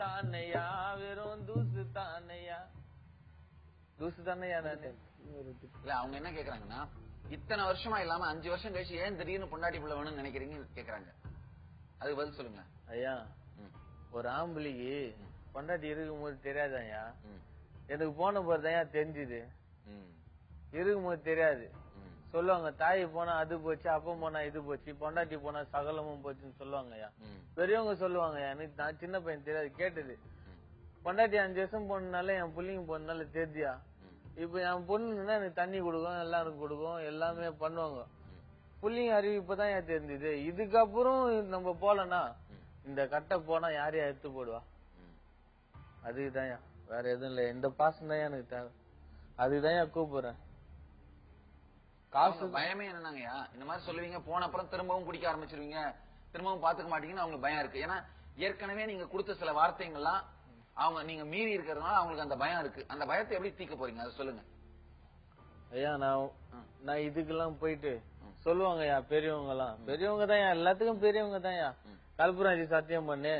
தானையா வெறும் தூசு தானையா தூசு தானையா நானு இல்ல அவங்க என்ன கேக்குறாங்கன்னா இத்தனை வருஷமா இல்லாம 5 வருஷம் கழிச்சு ஏன் திடீர்னு பொண்டாட்டி பிள்ளை வேணும்னு நினைக்கிறீங்கன்னு கேக்குறாங்க. அதுக்கு பதில் சொல்லுங்க ஐயா. ஒரு ஆம்பளைக்கு பொண்டாட்டி இருக்கும்போது தெரியாதாயா, எனக்கு போன போறதையா தெரிஞ்சுது. இருக்கும்போது தெரியாது. சொல்லுவாங்க தாய் போனா அது போச்சு, அப்பம் போனா இது போச்சு, பொண்டாட்டி போனா சகலமும் போச்சுன்னு சொல்லுவாங்கய்யா. பெரியவங்க சொல்லுவாங்கய்யா. எனக்கு நான் சின்ன பையன் தெரியாது, கேட்டது. பொண்டாட்டி 5 வருஷம் போனதுனால என் பிள்ளைங்க போனதுனால தெரிஞ்சியா. இப்ப என் பொண்ணுன்னா எனக்கு தண்ணி கொடுக்கும், எல்லாரும் கொடுக்கும், எல்லாமே பண்ணுவாங்க. புள்ளிங்க அறிவு இப்பதான் ஏன் தெரிஞ்சது. இதுக்கப்புறம் நம்ம போலன்னா இந்த கட்டை போனா யாரையா எடுத்து போடுவா. அதுக்குதான் வேற எதுவும் இல்ல. எந்த பாசம் தான் எனக்கு தேவை. அதுதான் கூப்பிடுறேன். காசு பயமே என்னன்னாங்கய்யா, இந்த மாதிரி சொல்லுவீங்க, போன அப்புறம் திரும்பவும் குடிக்க ஆரம்பிச்சிருவீங்க, திரும்பவும் பாத்துக்க மாட்டீங்கன்னு அவங்களுக்கு பயம் இருக்கு. ஏன்னா ஏற்கனவே நீங்க கொடுத்த சில வார்த்தைகள்லாம் அவங்க நீங்க மீறி இருக்கிறதுனால அவங்களுக்கு அந்த பயம் இருக்கு. அந்த பயத்தை எப்படி தீக்க போறீங்க அதை சொல்லுங்க ஐயா. நான் இதுக்கெல்லாம் போயிட்டு சொல்லுவாங்க ஐயா பெரியவங்க எல்லாம். பெரியவங்க தான் எல்லாத்துக்கும் பெரியவங்க தான். கற்பூராட்சி சத்தியம் பண்ணு,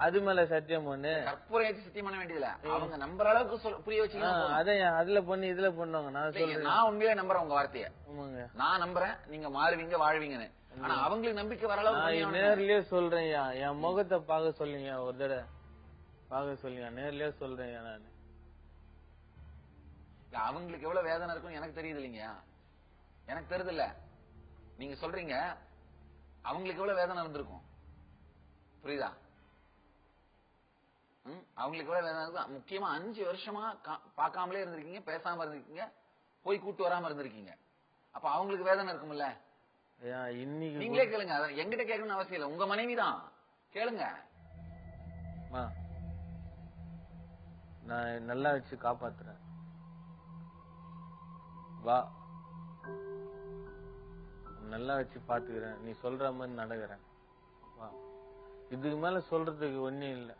அது மேல சத்தியம் பண்ணு. கற்பூராட்சி சத்தியம் பண்ண வேண்டியதுல அவங்க நம்புற அளவுக்கு புரிய வச்சுக்கலாம். அதான் அதுல பண்ணி இதுல பண்ணுவாங்க. நான் சொல்றேன், நான் உண்மையிலே நம்புறேன் உங்க வார்த்தைய. நான் நம்புறேன் நீங்க மாறுவீங்க வாழ்வீங்கன்னு. ஆனா அவங்களுக்கு நம்பிக்கை வர அளவுக்கு நேர்லயே சொல்றேன். என் முகத்தை பார்க்க சொல்லுங்க, ஒரு தடவை பார்க்க சொல்லுங்க. நேர்லயே சொல்றேன் நானு. அவங்களுக்கு எவ்வளவு வேதனை இருக்குன்னு எனக்கு தெரியுது இல்லைங்கயா, எனக்கு தெரியுது இல்ல. நீங்க சொல்றீங்க அவங்களுக்கு எவ்வளவு வேதனை இருந்திருக்கும், புரியுதா? அவங்களுக்கு எவ்வளவு வேதனை இருக்கும். முக்கியமா 5 வருஷமா பார்க்காமலே இருந்திருக்கீங்க, பேசாம இருந்திருக்கீங்க, போய் கூட்டு வராம இருந்திருக்கீங்க. அப்ப அவங்களுக்கு வேதனை இருக்கும்ல. இன்னைக்கு நீங்களே கேளுங்க, எங்கிட்ட கேட்கணும்னு அவசியம் இல்ல, உங்க மனைவிதான் கேளுங்க. நான் நல்லா வச்சு காப்பாத்துறேன், வா. நல்லா வச்சு பாத்துக்கிறேன், நீ சொல்ற மாதிரி நடக்கிறேன், வா. இதுக்கு மேல சொல்றதுக்கு ஒண்ணும் இல்ல.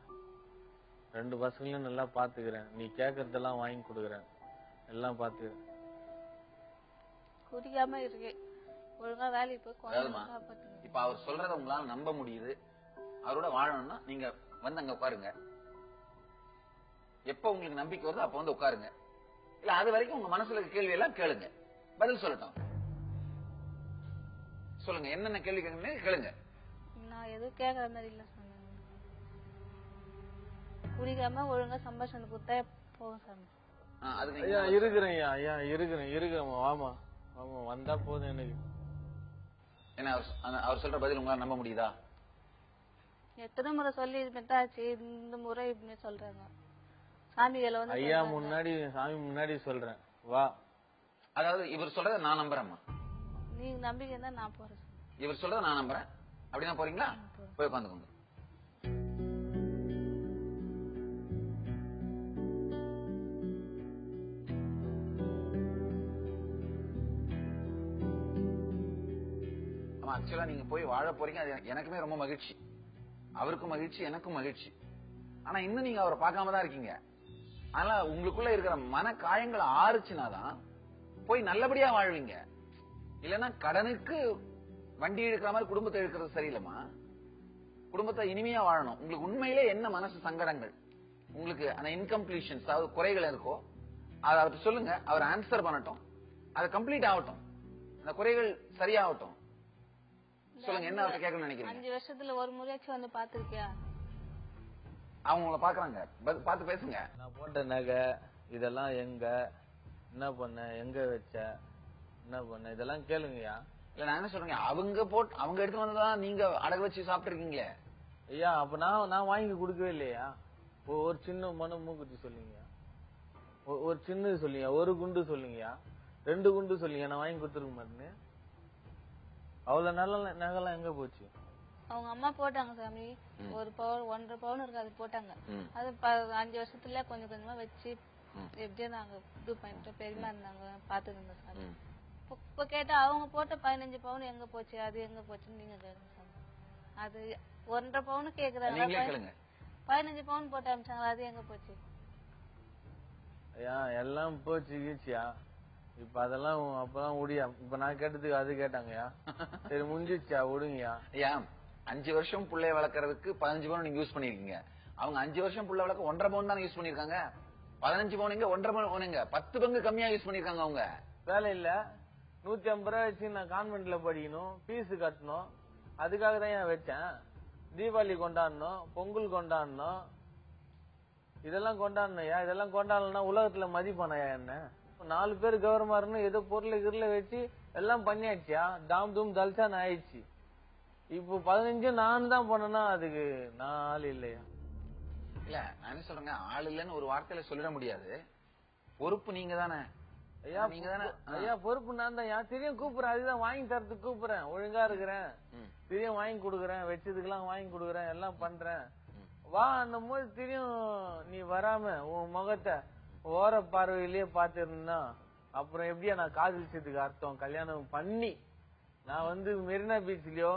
2 பசங்களையும் நல்லா பாத்துக்கிறேன், நீ கேக்குறதெல்லாம் வாங்கி கொடுக்குறேன், எல்லாம் பாத்துக்கிறேன். குடிக்காம இருக்கேன், ஒழுங்கா வேலைக்கு போய். இப்ப அவர் சொல்றத உங்களால நம்ப முடியுது. அவரோட வாழணும்னா நீங்க வந்து அங்க உட்காருங்க. எப்ப உங்களுக்கு நம்பிக்கை வருதோ அப்ப வந்து உட்காருங்க. இல்ல அது வரைக்கும் உங்க மனசுல இருக்க கேள்வி எல்லாம் கேளுங்க, பதில் சொல்லட்டும். சொல்லுங்க, என்னென்ன கேள்வி கேளுங்க. நான் எதுவும் கேட்கற மாதிரி இல்ல சொன்னேன். குடிக்காம ஒழுங்கா சம்பாஷணை கொடுத்தா போகும் சாமி. இருக்கிறேன் ஐயா, இருக்கிறேன். ஆமா ஆமா, வந்தா போதும் எனக்கு. என்ன அவர் சொல்ற பதில் உங்களால நம்ப முடியுதா? எத்தனை முறை சொல்லி மெட்டாச்சு, இந்த முறை இப்படி சொல்றாங்க. சாமிகளை வந்து ஐயா முன்னாடி, சாமி முன்னாடி சொல்றேன், வா. அதாவது இவர் சொல்றத நான் நம்புறேம்மா. நீங்க நம்பிக்கை தான் நான் போறேன். இவர் சொல்றத நான் நம்புறேன், அப்படின்னா போறீங்களா? போய் உட்காந்துக்கோங்க. ஆக்சுவலா நீங்க போய் வாழ போறீங்க, அது எனக்குமே ரொம்ப மகிழ்ச்சி, அவருக்கும் மகிழ்ச்சி, எனக்கும் மகிழ்ச்சி. ஆனா இன்னும் நீங்க அவரை பார்க்காம தான் இருக்கீங்க. ஆனா உங்களுக்குள்ள இருக்கிற மன காயங்கள் ஆறுச்சுனாதான் போய் நல்லபடியா வாழ்வீங்க. இல்லன்னா கடனுக்கு வண்டி இழுக்கிற மாதிரி குடும்பத்தை இழுக்கிறது சரியில்லைமா. குடும்பத்தை இனிமையா வாழணும். உங்களுக்கு உண்மையிலே என்ன மனசு சங்கடங்கள், உங்களுக்கு அந்த இன்கம்ப்ளீஷன்ஸ், அதாவது குறைகள் இருக்கோ அதை அவர்கிட்ட சொல்லுங்க, அவர் ஆன்சர் பண்ணட்டும், அது கம்ப்ளீட் ஆகட்டும், அந்த குறைகள் சரியாகட்டும். சொல்லுங்க, என்ன அவர்கிட்ட கேட்கணும்னு நினைக்கிறீங்க? 5 வருஷத்துல ஒரு முறையாச்சும் வந்து பாத்துருக்கியா? அவங்க உங்களை பாக்குறாங்க, பார்த்து பேசுங்க. நான் போட்ட நகை இதெல்லாம் எங்க, என்ன பண்ண, எங்க வச்ச, என்ன பண்ண, இதெல்லாம் கேளுங்கய்யா. இல்ல நான் என்ன சொல்றேன், அவங்க எடுத்து வந்ததான் நீங்க அடகு வச்சு சாப்பிட்டு இருக்கீங்களே ஐயா. அப்ப நான் வாங்கி கொடுக்கவே இல்லையா? ஒரு சின்ன மன மூக்குத்தி சொல்லுங்கய்யா, ஒரு சின்னது சொல்லுங்க, ஒரு குண்டு சொல்லுங்கய்யா, 2 குண்டு சொல்லுங்க, நான் வாங்கி கொடுத்துருக்க மாட்டேன்னு. அவ்வளவு நல்ல நகைலாம் எங்க போச்சு? அவங்க அம்மா போட்டாங்க சாமி, 1 பவுன் 1.5 பவுன் இருக்கு, அது போட்டாங்க. அது 5 வருஷத்துல கொஞ்சம் கொஞ்சமா வச்சு எப்படியோ நாங்க இது பண்ணிட்டு பெரியமா இருந்தாங்க, பாத்துட்டு இருந்தோம் சாமி. இப்ப கேட்டா அவங்க போட்ட 15 பவுன் எங்க போச்சு, அது எங்க போச்சுன்னு நீங்க கேளுங்க சாமி. அது 1.5 பவுன் கேக்குறாங்க, 15 பவுன் போட்டு அமிச்சாங்களா, அது எங்க போச்சு? ஐயா எல்லாம் போச்சு கீச்சியா. இப்ப அதெல்லாம் அப்பதான் முடியா. இப்ப நான் கேட்டதுக்கு அது கேட்டாங்கயா. சரி முடிஞ்சிச்சா, விடுங்கயா. ஐயா 5 வருஷம் பிள்ளைய வளர்க்கறதுக்கு 15 பவுன் நீங்க யூஸ் பண்ணிருக்கீங்க. அவங்க 5 வருஷம் புள்ள வளர்க்க 1.5 பவுன் தான் யூஸ் பண்ணிருக்காங்க. 15 பவுன் எங்க 1.5 பவுன் எங்க 10 பங்கு கம்மியா யூஸ் பண்ணிருக்காங்க. அவங்க வேலை இல்ல 150 ரூபாய் வச்சு நான் கான்வென்ட்ல படிக்கணும், பீஸ் கட்டணும், அதுக்காக தான் ஏன் வச்சேன். தீபாவளி கொண்டாடணும், பொங்கல் கொண்டாடணும், இதெல்லாம் கொண்டாடணும். இதெல்லாம் கொண்டாடலன்னா உலகத்துல மதிப்பானயா என்ன? 4 பேர் கவர்மெண்ட் ஏதோ பொருளை கிருளை வச்சு எல்லாம் பண்ணியாச்சியா, தாம் தூம் தல்சான்னு ஆயிடுச்சு. இப்போ 15 நான் தான் பண்ணனா அதுக்கு நான் ஆள் இல்லையா? இல்ல நான் என்ன சொல்றேங்க, ஆள் இல்லன்னு ஒரு வார்த்தையில சொல்லிட முடியாது. பொறுப்பு நீங்க தானே. ஐயா நீங்க தானே ஐயா, பொறுப்பு நான் தான். தெரியும் கூப்பிடுறேன், அதுதான் வாங்கி தரத்துக்கு கூப்பிடுறேன். ஒழுங்கா இருக்கிறேன், தெரியும் வாங்கி கொடுக்குறேன், வச்சதுக்கெல்லாம் வாங்கி கொடுக்குறேன், எல்லாம் பண்றேன். வா அந்த போது தெரியும் நீ வராம உன் முகத்தை ஓர பார்வையிலேயே பாத்துருந்தா அப்புறம் எப்படியா நான் காதலிச்சதுக்கு அர்த்தம்? கல்யாணம் பண்ணி நான் மெரினா பீச்லயோ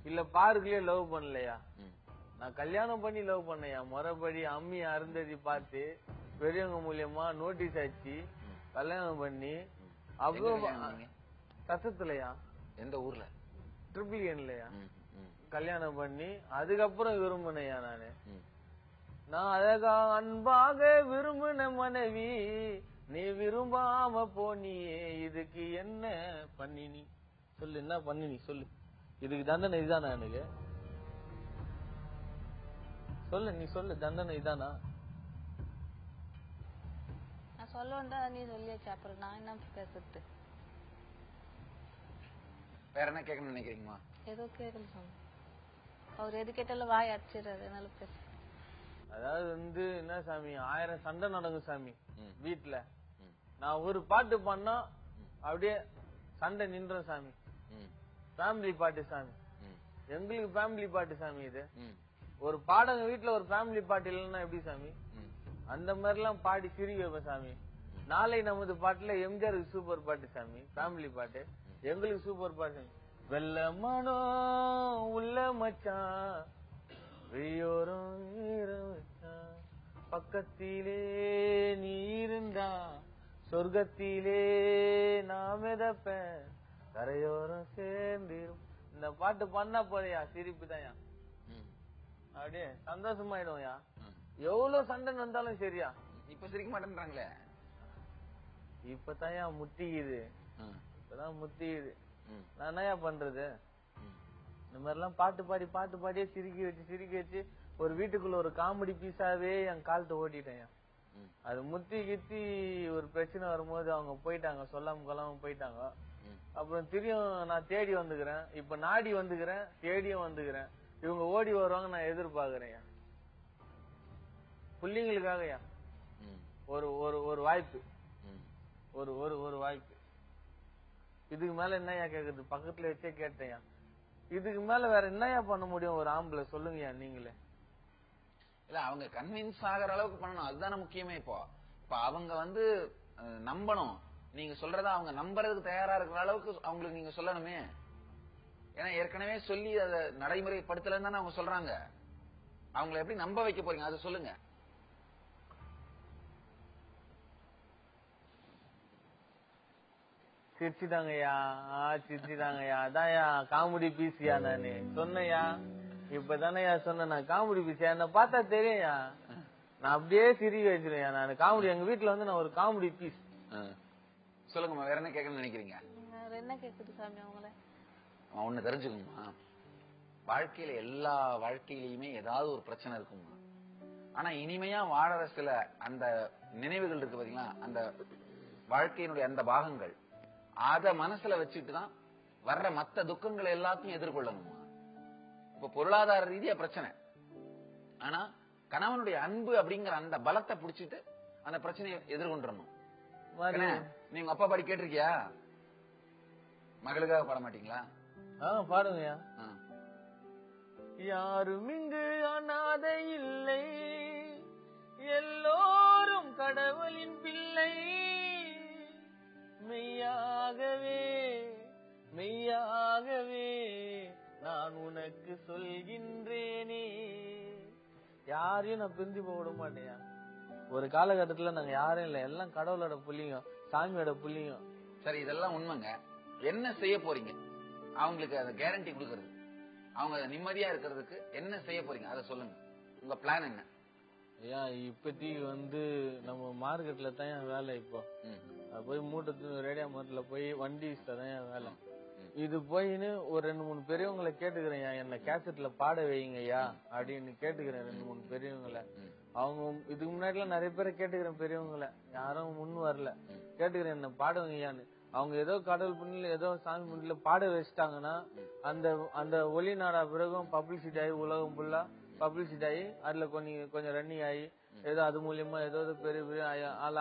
இல்ல பார்க்லயோ லவ் பண்ணலையா, நான் கல்யாணம் பண்ணி லவ் பண்ணையா. முறைப்படி அம்மி அருந்ததி பார்த்து பெரியவங்க மூலியமா நோட்டீஸ் ஆச்சு, கல்யாணம் பண்ணி அப்புறம் சத்தத்துலயா, எந்த ஊர்ல, ட்ரிபிள்என்லயா கல்யாணம் பண்ணி அதுக்கப்புறம் விரும்பினையா நானு. நான் அழகா அன்பாக விரும்பின மனைவி நீ விரும்பாம போனியே, இதுக்கு என்ன பண்ணினி சொல்லு, என்ன பண்ணினி சொல்லு, இதுக்கு தண்டனை இதுதானா எனக்கு சொல்லு, நீ சொல்லு, தண்டனை இதானா? நான் சொல்லுவேன்டா, நீ சொல்லியாச்சு, அப்புறம் நான் என்ன பேசுறது? வேற என்ன கேட்கணும்னு நினைக்கிறீங்களா? ஏதோ கேட்கல சாமி, அவர் எது கேட்டாலும் வாய் அடிச்சிடறாரு, என்னால பேச. அதாவது என்ன சாமி, 1000 சண்டை நடக்கும் சாமி வீட்டுல. நான் ஒரு பாட்டு பண்ணா அப்படியே சண்டை நின்ற சாமி. ஃபேமிலி பாட்டு சாமி, எங்களுக்கு ஃபேமிலி பாட்டு சாமி. இது ஒரு பாடங்க வீட்டுல ஒரு ஃபேமிலி பாட்டு இல்லைன்னா எப்படி சாமி? அந்த மாதிரி எல்லாம் பாடி சிரி வைப்பேன் சாமி. நாளை நமது பாட்டுல எம்ஜிஆருக்கு சூப்பர் பாட்டு சாமி, ஃபேமிலி பாட்டு. எங்களுக்கு சூப்பர் பாட்டு சாமி. வெள்ளமானோ உள்ள மச்சான் வெய்யோரம் மச்சான், பக்கத்திலே நீ இருந்தா சொர்க்கத்திலே நான் மிதப்பேன், கரையோரம் சேர்ந்திரும். இந்த பாட்டு பண்ணா போறியா சிரிப்பு தான்யா, அப்படியே சந்தோஷமாயிடும்யா. எவ்வளவு சண்டை வந்தாலும் சரியா. இப்ப சிரிக்க மாட்டேன்றாங்களே, இப்பதான்யா முட்டிக்குது, இப்பதான் முட்டிக்குது. நான் என்னயா பண்றது? இந்த மாதிரி எல்லாம் பாட்டு பாடியே சிரிக்க வச்சு ஒரு வீட்டுக்குள்ள ஒரு காமெடி பீஸாவே என் காலத்தை ஓட்டிட்டேன். அது முத்தி கித்தி ஒரு பிரச்சனை வரும்போது அவங்க போயிட்டாங்க, சொல்லாம கொள்ளாம போயிட்டாங்க. அப்புறம் திரும்பியும் நான் தேடி வந்துக்கிறேன், இப்ப நாடி வந்துக்கிறேன், தேடியும் வந்துக்கிறேன். இவங்க ஓடி வருவாங்க நான் எதிர்பார்க்கிறேன். புள்ளிங்களுக்காகயா ஒரு ஒரு ஒரு வாய்ப்பு, ஒரு ஒரு ஒரு வாய்ப்பு. இதுக்கு மேல என்னையா கேக்குறது? பக்கத்துல வச்சே கேட்டேன். இதுக்கு மேல வேற என்னையா பண்ண முடியும் ஒரு ஆம்பளை? சொல்லுங்கயா நீங்களே. இல்ல அவங்க கன்வின்ஸ் ஆகிற அளவுக்கு பண்ணணும், அதுதானே முக்கியமே. இப்ப அவங்க நம்பணும். நீங்க சொல்றதா அவங்க நம்புறதுக்கு தயாரா இருக்கிற அளவுக்கு அவங்களுக்கு நீங்க சொல்லணுமே. ஏன்னா ஏற்கனவே சொல்லி அதை நடைமுறைப்படுத்தலன்னு தானே அவங்க சொல்றாங்க. அவங்களை எப்படி நம்ப வைக்க போறீங்க அதை சொல்லுங்க. சிரிச்சுட்டாங்கய்யா, சிரிச்சுட்டாங்கய்யா. அதான்யா காமெடி பீஸியா நானு சொன்னையா. இப்பதானயா சொன்ன நான் காமெடி பீஸியா, என்ன பார்த்தா தெரியும்யா. நான் அப்படியே சிரிக்க வச்சிருவேன் நான் காமெடி. எங்க வீட்டுல நான் ஒரு காமெடி பீஸ். சொல்லுங்கம்மா, வேற என்ன கேட்கணும்னு நினைக்கிறீங்க? என்ன கேக்குது சாமி அவங்கள? ஒண்ணு தெரிஞ்சுக்கணுமா, வாழ்க்கையில எல்லா வாழ்க்கையிலயுமே ஏதாவது ஒரு பிரச்சனை இருக்குமா. ஆனா இனிமையா வாழற சில அந்த நினைவுகள் இருக்கு பாத்தீங்களா, அந்த வாழ்க்கையினுடைய அந்த பாகங்கள், அத மனசுல வச்சுட்டு தான் வர்ற மத்த துக்கங்களை எல்லாத்தையும் எதிர்கொள்ளணுமா. இப்ப பொருளாதார ரீதியா பிரச்சனை, ஆனா கணவனுடைய அன்பு அப்படிங்கிற அந்த பலத்தை புடிச்சிட்டு அந்த பிரச்சனையை எதிர்கொண்டுறணும். நீங்க அப்பா பாடி கேட்டிருக்கியா? மகளுக்காக பாட மாட்டீங்களா? பாடுங்கய்யா. யாரும் இங்கு அனாதை இல்லை, எல்லோரும் கடவுளின் பிள்ளை, மெய்யாகவே மெய்யாகவே நான் உனக்கு சொல்கின்றேனே. யாரையும் நான் பிரிஞ்சு போக விட மாட்டேயா. ஒரு காலகட்டத்துல நாங்க யாரும் இல்ல, எல்லாம் கடவுளோட புள்ளிங்க, சாமியோட புள்ளிங்க. சரி, இதெல்லாம் உண்மைங்க. என்ன செய்ய போறீங்க? அவங்களுக்கு அந்த கேரண்டி கொடுக்கறது, அவங்க நிம்மதியா இருக்கிறதுக்கு என்ன செய்ய போறீங்க அதை சொல்லுங்க. உங்க பிளான் என்ன? ஐயா இப்போதைக்கு நம்ம மார்க்கெட்ல தான் வேலை. இப்போ போய் மூட்டை ரேடியா மரத்துல போய் வண்டி தான் வேலை. இது போயின்னு ஒரு 2-3 பெரியவங்களை கேட்டுக்கிறேன், என்ன கேசட்ல பாட வைங்கய்யா அப்படின்னு கேட்டுக்கிறேன் 2-3 பெரியவங்களை. அவங்க இதுக்கு முன்னாடி எல்லாம் நிறைய பேரை கேட்டுக்கிறேன் பெரியவங்களை, யாரும் முன் வரல. கேட்டுக்கிறேன் என்ன பாட வைங்கய்யான்னு. அவங்க ஏதோ கடவுள் புண்ணில ஏதோ சாமி புண்ணில பாட வச்சுட்டாங்கன்னா அந்த ஒளி நாடா பிறகும் பப்ளிசிட்டி ஆகி உலகம் ஃபுல்லா பப்ளிசிட்டி ஆகி அதுல கொஞ்சம் ரன்னிங் ஆகி ஏதோ அது மூலியமா ஏதோ பெரிய பெரிய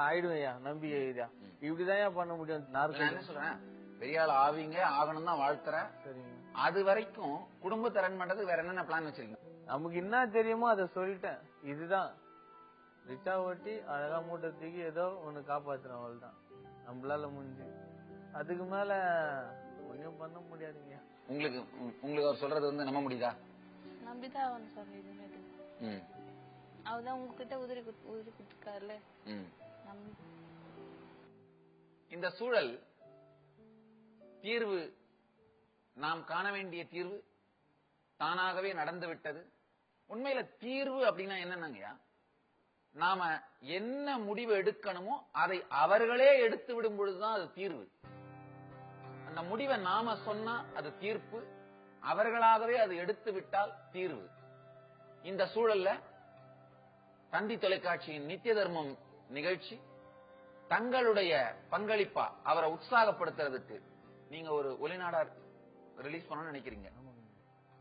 ஆயிடுவையா நம்பிக்கை ஐயா. இப்படிதான் பண்ண முடியும். நான் சொல்றேன் பெரிய ஆள் ஆவீங்க ஆகணும் தான் வாழ்த்துறேன். அது வரைக்கும் குடும்பத்தை ரன் பண்றது வேற என்னென்ன பிளான் வச்சிருக்கீங்க? நமக்கு என்ன தெரியுமோ அதை சொல்லிட்டேன். இதுதான் ரிச்சா ஓட்டி அழகா மூட்டை தூக்கி ஏதோ ஒண்ணு காப்பாத்துறோம், அவ்வளவுதான் நம்மளால முடிஞ்சு. அதுக்கு மேல ஒன்னும் பண்ண முடியாதுங்க. உங்களுக்கு அவர் சொல்றது நம்ப முடியுதா? நம்பிதான் ஆகணும் சாமி. இதுமே அவர்தான் உங்ககிட்ட உதிரி கொடுத்துருக்காருல்ல. இந்த சூழல் தீர்வு நாம் காண வேண்டிய தீர்வு தானாகவே நடந்து விட்டது. உண்மையில தீர்வு அப்படின்னா என்னன்னாங்கய்யா, நாம என்ன முடிவு எடுக்கணுமோ அதை அவர்களே எடுத்து விடும் பொழுதுதான் அது தீர்வு. அந்த முடிவை நாம சொன்னா அது தீர்ப்பு, அவர்களாகவே அது எடுத்து விட்டால் தீர்வு. இந்த சூழல்ல தந்தி தொலைக்காட்சியின் நித்திய தர்மம் நிகழ்ச்சி தங்களுடைய பங்களிப்பா அவரை உற்சாகப்படுத்துறதுக்கு நீங்க ஒரு ஒளிநாடா ரிலீஸ் பண்ணணும்னு நினைக்கிறீங்க.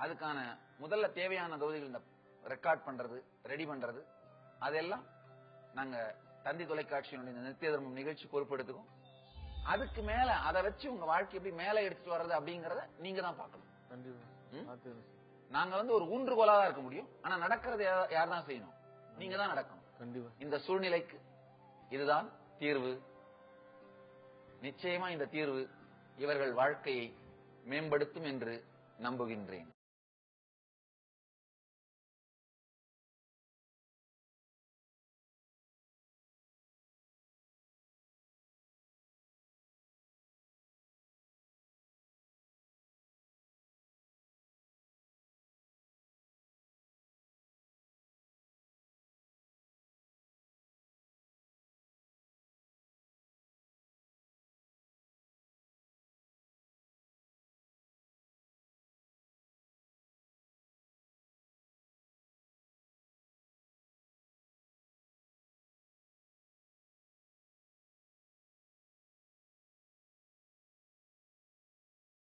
அதுக்கான முதல்ல தேவையான தொகுதிகள் இந்த ரெக்கார்ட் பண்றது, ரெடி பண்றது, அதெல்லாம் நாங்க தந்தி தொலைக்காட்சியினுடைய நித்திய தர்மம் நிகழ்ச்சி பொறுப்பெடுத்துக்கோம். அதுக்கு மேல அதை வச்சு உங்க வாழ்க்கை எப்படி மேல எடுத்துட்டு வர்றது அப்படிங்கறத நீங்க தான் பாக்கணும். நாங்க ஒரு ஊன்றுகோலா தான் இருக்க முடியும். ஆனா நடக்கிறது யார் தான் செய்யணும்? நீங்க தான் நடக்கணும். இந்த சூழ்நிலைக்கு இதுதான் தீர்வு. நிச்சயமா இந்த தீர்வு இவர்கள் வாழ்க்கையை மேம்படுத்தும் என்று நம்புகின்றேன்.